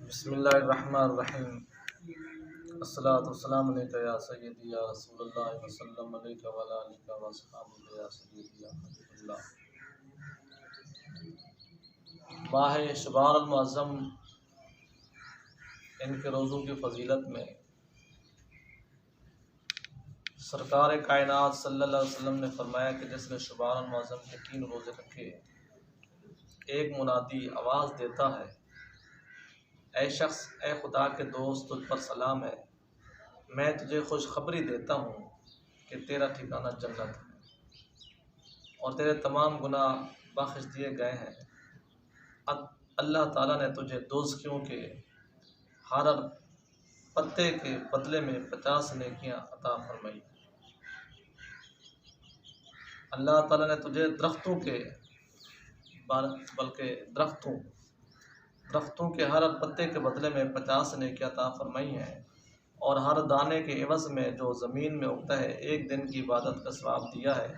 बिस्मिल्लाहिर्रहमानिर्रहीम। अस्सलातु वस्सलामु अलैका या सय्यदी या रसूलल्लाह वसल्लम अलैका व अला आलिका व अस्हाबिका या सय्यदी या हबीबल्लाह। माह शबान मुअज़्ज़म इनके रोज़ों की फ़जीलत में सरकार कायनात सल्लल्लाहु अलैहि वसल्लम ने फरमाया कि जिसने शबान मुअज़्ज़म के 3 रोज़े रखे, एक मुनादी आवाज़ देता है, ऐ शख्स, ऐ खुदा के दोस्त, तुझ पर सलाम है, मैं तुझे खुशखबरी देता हूँ कि तेरा ठिकाना जन्नत है और तेरे तमाम गुनाह बख्श दिए गए हैं। अल्लाह ताला ने तुझे दोज़खियों के हर पत्ते के बदले में 50 नेकियां अता फरमाई। अल्लाह ताला ने तुझे दरख्तों के बल्कि दरख्तों के हर पत्ते के बदले में 50 नेकियां अता फरमाई हैं और हर दाने के एवज़ में जो ज़मीन में उगता है 1 दिन की इबादत का सवाब दिया है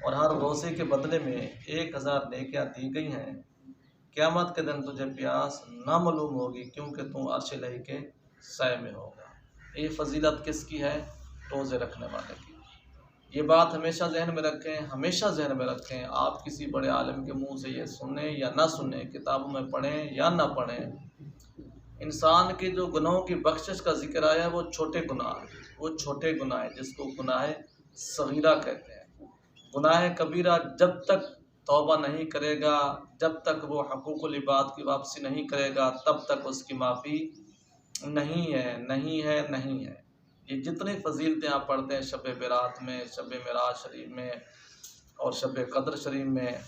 और हर रोज़े के बदले में 1000 नेकियां दी गई हैं। क़यामत के दिन तुझे प्यास ना मालूम होगी क्योंकि तू अर्श इलाही के साए में होगा। ये फजीलत किसकी है? रोज़े रखने वाले की। ये बात हमेशा जहन में रखें, हमेशा जहन में रखें। आप किसी बड़े आलिम के मुंह से ये सुने या ना सुने, किताबों में पढ़ें या ना पढ़ें, इंसान के जो गुनाहों की बख्शिश का जिक्र आया है वो छोटे गुनाह है, वो छोटे गुनाह है जिसको गुनाह सगीरा कहते हैं। गुनाह कबीरा जब तक तौबा नहीं करेगा, जब तक वो हकूकुल इबाद की वापसी नहीं करेगा, तब तक उसकी माफ़ी नहीं है, नहीं है, नहीं है। ये जितनी फजीलतें आप पढ़ते हैं शब बरात में, शब मेराज शरीफ में और शब कद्र शरीफ में,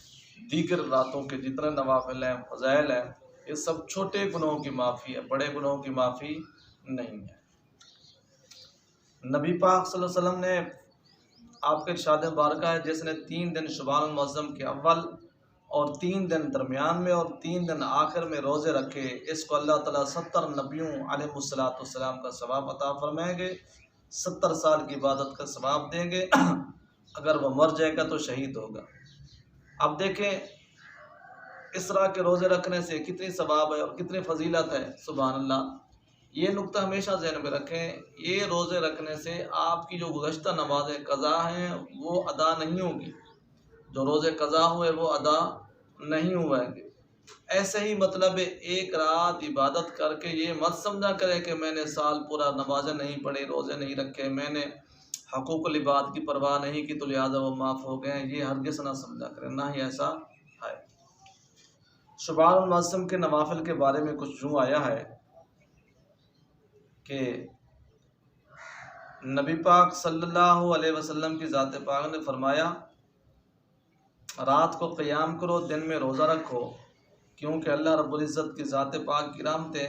दीगर रातों के जितने नवाफिल हैं, फ़ज़ाइल हैं, ये सब छोटे गुनाहों की माफ़ी है, बड़े गुनाहों की माफ़ी नहीं है। नबी पाक सल्लल्लाहु अलैहि वसल्लम ने आपके इरशाद मुबारक है, जिसने 3 दिन शबान मुअज़्ज़म के अव्वल और 3 दिन दरमियान में और 3 दिन आखिर में रोज़े रखे, इसको अल्लाह ताला 70 नबियों अलैहिस्सलातु वस्सलाम का सवाब अता फरमाएंगे, 70 साल की इबादत का सवाब देंगे। अगर वह मर जाएगा तो शहीद होगा। अब देखें इसरा के रोज़े रखने से कितनी सवाब है और कितनी फजीलत है, सुभान अल्लाह। ये नुक्ता हमेशा ज़हन में रखें। ये रोज़े रखने से आपकी जो गुज़श्ता नमाज़ें क़ज़ा हैं वो अदा नहीं होगी, जो रोज़े क़ज़ा हुए वो अदा नहीं हुएंगे। ऐसे ही मतलब एक रात इबादत करके ये मत समझा करें कि मैंने साल पूरा नमाज़ें नहीं पढ़ी, रोज़े नहीं रखे, मैंने हकूकुल इबाद की परवाह नहीं की तो लिहाजा वो माफ़ हो गए। ये हरगिज़ ना समझा करें, ना ही ऐसा है। शबानुल मुअज़्ज़म के नवाफिल के बारे में कुछ यूँ आया है कि नबी पाक सल्लल्लाहु अलैहि वसल्लम की ज़ात पाक ने फरमाया, रात को क़याम करो, दिन में रोज़ा रखो, क्योंकि अल्लाह रब्बुल इज़्ज़त की ज़ात पाक की रहमतें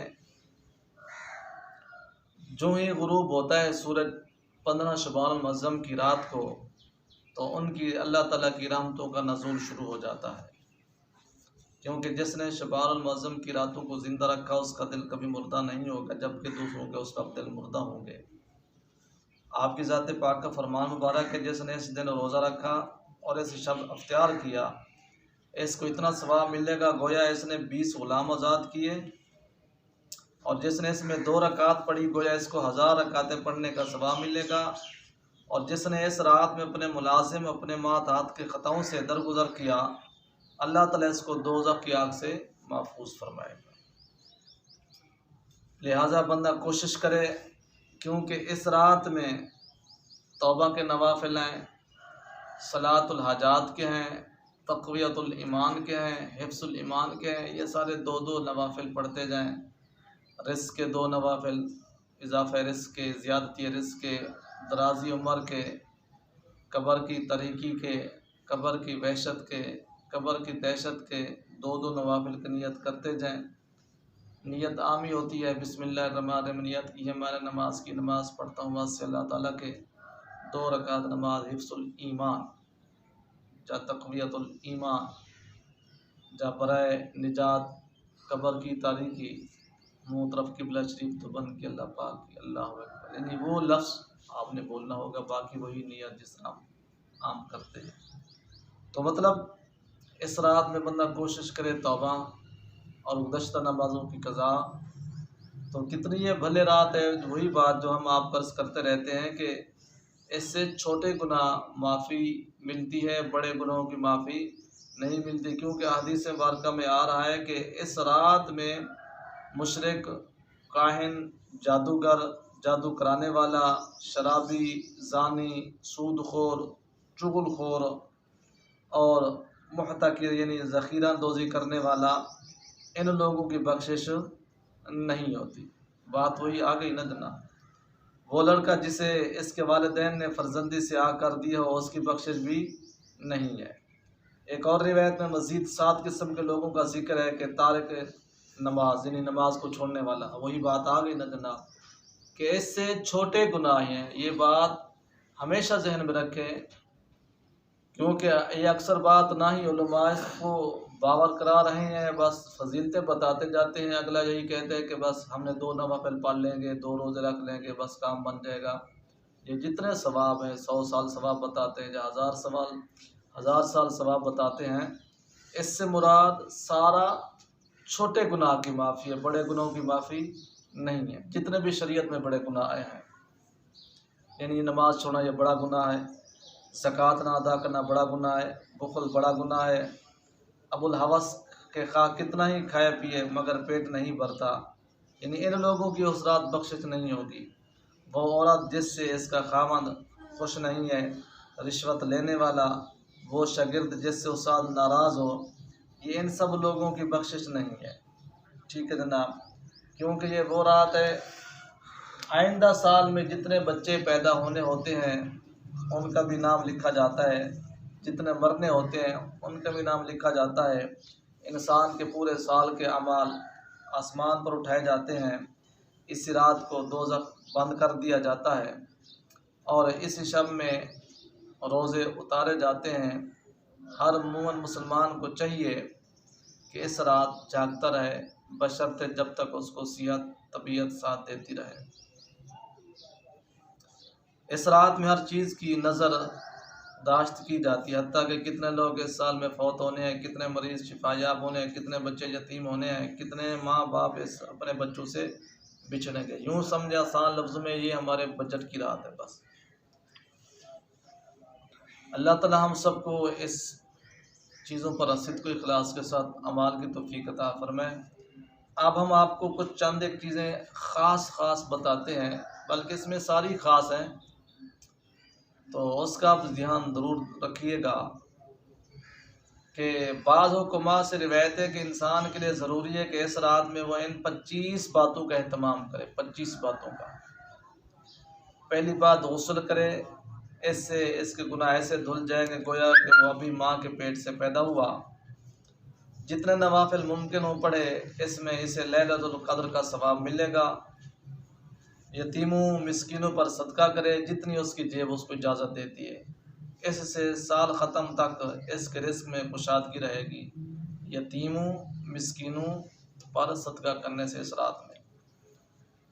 जो ही गुरूब होता है सूरज 15 शबानुल मुअज़्ज़म की रात को, तो उनकी अल्लाह ताला की रहमतों का नज़ूल शुरू हो जाता है। क्योंकि जिसने शबानुल मुअज़्ज़म की रातों को ज़िंदा रखा उसका दिल कभी मुर्दा नहीं होगा, जबकि दूसरों के उस वक्त दिल मुर्दा होंगे। आपकी ज़ात पाक का फरमान मुबारक है, जिसने इस दिन रोज़ा रखा और इस शब अख्तियार किया, इसको इतना सवाब मिलेगा गोया इसने 20 ग़ुलाम आज़ाद किए, और जिसने इसमें 2 रकात पढ़ी गोया इसको 1000 रकातें पढ़ने का सवाब मिलेगा, और जिसने इस रात में अपने मुलाजिम अपने मात के ख़ताओं से दरगुजर किया, अल्लाह ताला इसको दोज़ख की आग से महफूज फरमाएगा। लिहाजा बंदा कोशिश करे, क्योंकि इस रात में तौबा के नवाफिल हैं, सलातुल हाजात के हैं, तक़वियतुल ईमान के हैं, हिफ्ज़ुल ईमान के हैं। ये सारे 2-2 नवाफिल पढ़ते जाएँ। रिज़्क़ के 2 नवाफिल, इज़ाफ़ा रिज़्क़ के, ज़ियादती रिज़्क़ के, दराज़ी उम्र के, कब्र की तरीकी के, कब्र की वहशत के, कब्र की दहशत के 2-2 नवाफिल की नियत करते जाएँ। नियत आमी होती है बिस्मिल्लाहिर्रहमानिर्रहीम, नियत की है मैं नमाज की नमाज़ पढ़ता हूँ वास्ते अल्लाह ताला के, 2 रकात नमाज हिफ्ज़ुल ईमान जा तक़वियतुल ईमान जा बराए निजात, कब्र की तारीकी, मुँह तरफ किबला शरीफ तो बन के अल्लाह पाक की अल्लाहु अकबर, यानी वो लफ्ज़ आपने बोलना होगा, बाकी वही नियत जिस तरह आम करते हैं। तो मतलब इस रात में बंदा कोशिश करे तौबा और गुज़श्ता नमाज़ों की क़ज़ा तो कितनी ये भले रात है। वही बात जो हम आप कर्ज करते रहते हैं कि इससे छोटे गुनाह माफ़ी मिलती है, बड़े गुनाहों की माफ़ी नहीं मिलती, क्योंकि हदीस मुबारक में आ रहा है कि इस रात में मुशरिक, काहिन, जादूगर, जादू कराने वाला, शराबी, जानी, सूदखोर, चुगलखोर और मुहतकिर यानी ज़ख़ीरा अंदोज़ी करने वाला, इन लोगों की बख्शिश नहीं होती। बात वही आ गई ना जना, वो लड़का जिसे इसके वालिदैन ने फर्जंदी से आकर दिया हो उसकी बख्शिश भी नहीं है। एक और रिवायत में मज़ीद 7 किस्म के लोगों का जिक्र है कि तारिक नमाज यानी नमाज को छोड़ने वाला। वही बात आ गई ना जनाब कि इससे छोटे गुनाह हैं। ये बात हमेशा जहन में रखें, क्योंकि ये अक्सर बात ना ही उलमा इसको बावर करा रहे हैं, बस फजीलतें बताते जाते हैं। अगला यही कहते हैं कि बस हमने 2 नवाफिल पढ़ लेंगे, 2 रोज़े रख लेंगे, बस काम बन जाएगा। ये जितने सवाब हैं, 100 साल सवाब बताते हैं या 1000 साल सवाब बताते हैं, इससे मुराद सारा छोटे गुनाह की माफ़ी है, बड़े गुनाहों की माफ़ी नहीं है। जितने भी शरीयत में बड़े गुनाह आए हैं, यानी नमाज छोड़ना ये बड़ा गुनाह है, ज़कात ना अदा करना बड़ा गुनाह है, बुख़्ल बड़ा गुनाह है, अबुल हवस के खा कितना ही खाए पिए मगर पेट नहीं भरता, यानी इन लोगों की उस रात बख्शिश नहीं होगी। वो औरत जिससे इसका खामन खुश नहीं है, रिश्वत लेने वाला, वो शागिर्द जिससे उस्ताद नाराज़ हो, ये इन सब लोगों की बख्शिश नहीं है। ठीक है जनाब, क्योंकि ये वो रात है, आइंदा साल में जितने बच्चे पैदा होने होते हैं उनका भी नाम लिखा जाता है, जितने मरने होते हैं उनका भी नाम लिखा जाता है। इंसान के पूरे साल के अमाल आसमान पर उठाए जाते हैं। इस रात को दोज़ख बंद कर दिया जाता है और इस शब में रोज़े उतारे जाते हैं। हर मोमिन मुसलमान को चाहिए कि इस रात जागता रहे, बशर्ते जब तक उसको सेहत तबीयत साथ देती रहे। इस रात में हर चीज़ की नज़र दाश्त की जाती है, हत्ता कि कितने लोग इस साल में फौत होने हैं, कितने मरीज़ शिफायाब होने हैं, कितने बच्चे यतीम होने हैं, कितने माँ बाप इस अपने बच्चों से बिछड़ेंगे। यूँ समझे आसान लफ्ज़ में ये हमारे बजट की रात है। बस अल्लाह ताला हम सबको इस चीज़ों पर सिद्क़ व इखलास के साथ अमाल की तौफ़ीक़ अता फ़रमाए। अब हम आपको कुछ चंद एक चीज़ें ख़ास बताते हैं, बल्कि इसमें सारी ख़ास हैं, तो उसका आप ध्यान ज़रूर रखिएगा कि बाज़ हुक्मा से रिवायत है कि इंसान के लिए ज़रूरी है कि इस रात में वह इन 25 बातों का एहतमाम करे। 25 बातों का। पहली बात, गुस्ल करे, इससे इसके गुनाह ऐसे धुल जाएंगे गोया कि वो अभी माँ के पेट से पैदा हुआ। जितने नवाफिल मुमकिन हो पड़े, इसमें इसे लैलतुल क़द्र का सवाब मिलेगा। यतीमों मिस्किनों पर सदका करे जितनी उसकी जेब उसको इजाज़त देती है। इससे साल ख़त्म तक इसके रिस्क में कुशादगी रहेगी। यतीमों मिस्किनों पर सदका करने से इस रात में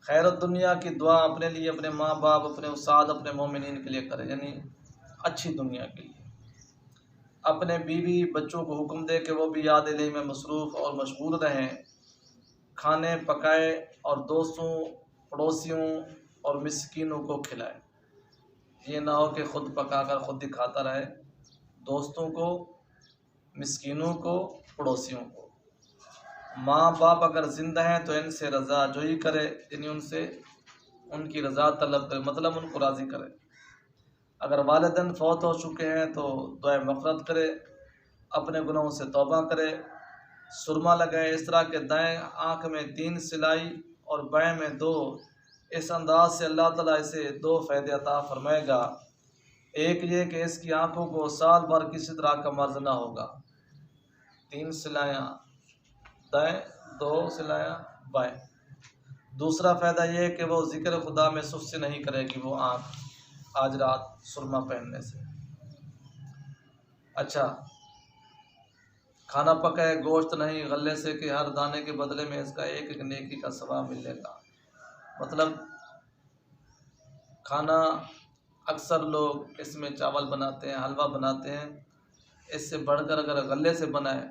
खैर दुनिया की दुआ अपने लिए, अपने माँ बाप, अपने उस्ताद, अपने मोमिनीन के लिए करें, यानी अच्छी दुनिया के लिए। अपने बीवी बच्चों को हुक्म दे कि वो भी याद इलाही में मसरूफ़ और मशगूल रहें। खाने पकाए और दोस्तों, पड़ोसियों और मिस्कीनों को खिलाए। ये ना हो कि ख़ुद पकाकर ख़ुद ही खाता रहे। दोस्तों को, मिस्कीनों को, पड़ोसियों को। माँ बाप अगर ज़िंदा हैं तो इनसे रज़ा जोई करे, यानी उनसे उनकी रज़ा तलब करे, मतलब उनको राज़ी करे। अगर वालिदैन फ़ौत हो चुके हैं तो दुआ मग़फ़िरत करे, अपने गुनाहों से तौबा करे, सुरमा लगाए। इस तरह के दाएँ आँख में 3 सिलाई और बाएँ में 2। इस अंदाज से अल्लाह ताला इसे 2 फ़ायदे अता फ़रमाएगा। एक ये कि इसकी आँखों को साल भर किसी तरह का मर्ज़ ना होगा। 3 सिलायाँ दाएँ, 2 सिलायाँ बाएँ। दूसरा फ़ायदा ये है कि वो ज़िक्र खुदा में सुस्ती नहीं करेगी वो आँख आज रात सुरमा पहनने से। अच्छा, खाना पकाए गोश्त नहीं गले से कि हर दाने के बदले में इसका एक एक नेकी का सवाब मिलेगा। मतलब खाना अक्सर लोग इसमें चावल बनाते हैं, हलवा बनाते हैं, इससे बढ़कर अगर गले से बनाए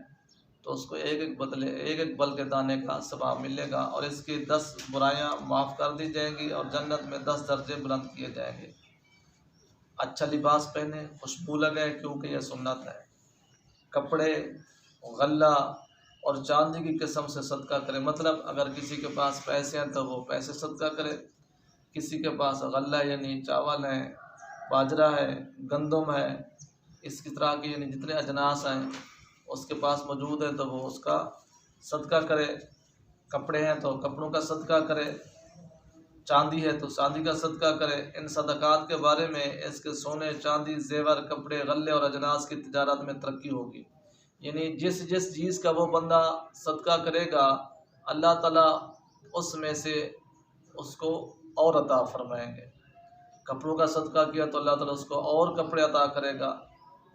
तो उसको एक एक बल के दाने का सवाब मिलेगा और इसकी 10 बुराइयां माफ़ कर दी जाएंगी और जन्नत में 10 दर्जे बुलंद किए जाएंगे। अच्छा लिबास पहने, खुशबू लगाए, क्योंकि यह सुन्नत है। कपड़े, गल्ला और चांदी की किस्म से सदका करे, मतलब अगर किसी के पास पैसे हैं तो वो पैसे सदका करे, किसी के पास गल्ला यानी चावल है, बाजरा है, गंदम है, इसकी तरह के यानी जितने अजनास हैं उसके पास मौजूद है तो वो उसका सदका करे। कपड़े हैं तो कपड़ों का सदका करे, चांदी है तो चांदी का सदका करे। इन सदक़ात के बारे में इसके सोने, चांदी, जेवर, कपड़े, गल्ले और अजनास की तिजारत में तरक्की होगी। यानी जिस जिस चीज़ का वो बंदा सदका करेगा अल्लाह ताला उसमें से उसको और अता फरमाएंगे। कपड़ों का सदका किया तो अल्लाह ताला उसको और कपड़े अता करेगा,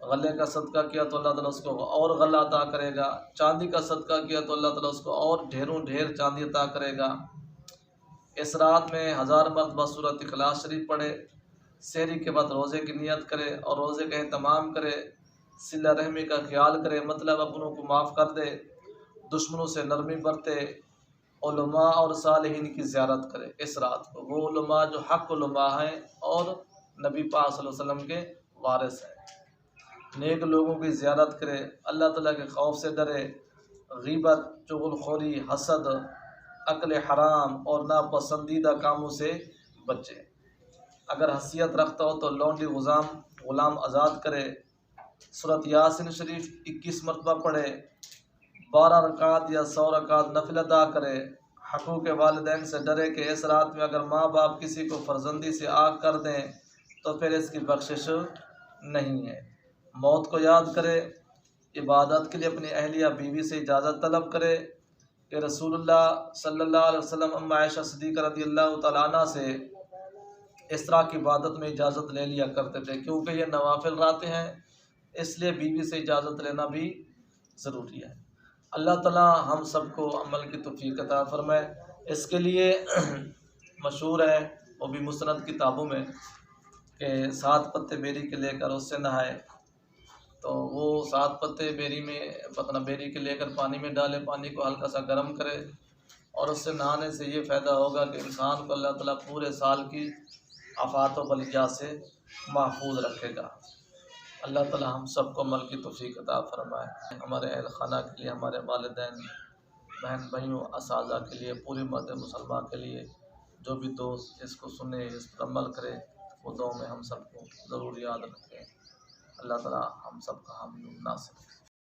गले का सदका किया तो अल्लाह ताला उसको और गला अता करेगा, चांदी का सदका किया तो अल्लाह ताला उसको और ढेरों ढेर चांदी अता करेगा। इस रात में 1000 मरतबा सूरत इखलास शरीफ पढ़े, सहरी के बाद रोज़े की नियत करे और रोज़े का एहतमाम करे, सिला रहमी का ख्याल करे, मतलब अपनों को माफ़ कर दे, दुश्मनों से नरमी बरते, उलमा और सालिहीन की ज़ियारत करे इस रात को। वो उलमा जो हक़ उलमा हैं और नबी पाक सल्लल्लाहु अलैहि वसल्लम के वारिस हैं। नेक लोगों की ज़ियारत करे, अल्लाह ताला के खौफ से डरे, ग़ीबत, चुगलखोरी, हसद, अक्ल हराम और नापसंदीदा कामों से बचे। अगर हसीयत रखता हो तो लौंडी ग़ुलाम आज़ाद करे। सूरत यासीन शरीफ 21 मरतबा पढ़े, 12 रकात या 100 रकात नफिल अदा करे। हक़ूक़ वालिदैन से डरे कि इस रात में अगर माँ बाप किसी को फर्जंदी से आग कर दें तो फिर इसकी बख्शिश नहीं है। मौत को याद करे, इबादत के लिए अपनी अहलिया बीवी से इजाज़त तलब करे कि रसूलुल्लाह सल्लल्लाहु अलैहि वसल्लम अम्मा आयशा सिद्दीक़ा रज़ियल्लाहु तआला अन्हा से इस तरह की इबादत में इजाज़त ले लिया करते थे, क्योंकि ये नवाफिल रातें हैं, इसलिए बीवी से इजाज़त लेना भी ज़रूरी है। अल्लाह ताला हम सबको अमल की तौफ़ीक़ अता फ़रमाए। इसके लिए मशहूर है वो भी मुस्नद किताबों में कि 7 पत्ते बेरी के लेकर उससे नहाए, तो वो 7 पत्ते बेरी में मतलब बेरी के लेकर पानी में डाले, पानी को हल्का सा गर्म करे और उससे नहाने से ये फ़ायदा होगा कि इंसान को अल्लाह ताला पूरे साल की आफ़ात व बलियात से महफूज रखेगा। अल्लाह ताला हम सबको अमल की तौफ़ीक़ अता फ़रमाए। हमारे अहल खाना के लिए, हमारे वालिदैन, बहन भाइयों, असातिज़ा के लिए, पूरी उम्मत मुसलमान के लिए, जो भी दोस्त इसको सुने, इस पर अमल करे, वो दुआ में हम सबको ज़रूर याद रखें। अल्लाह ताला हम सबका हामी नासिर।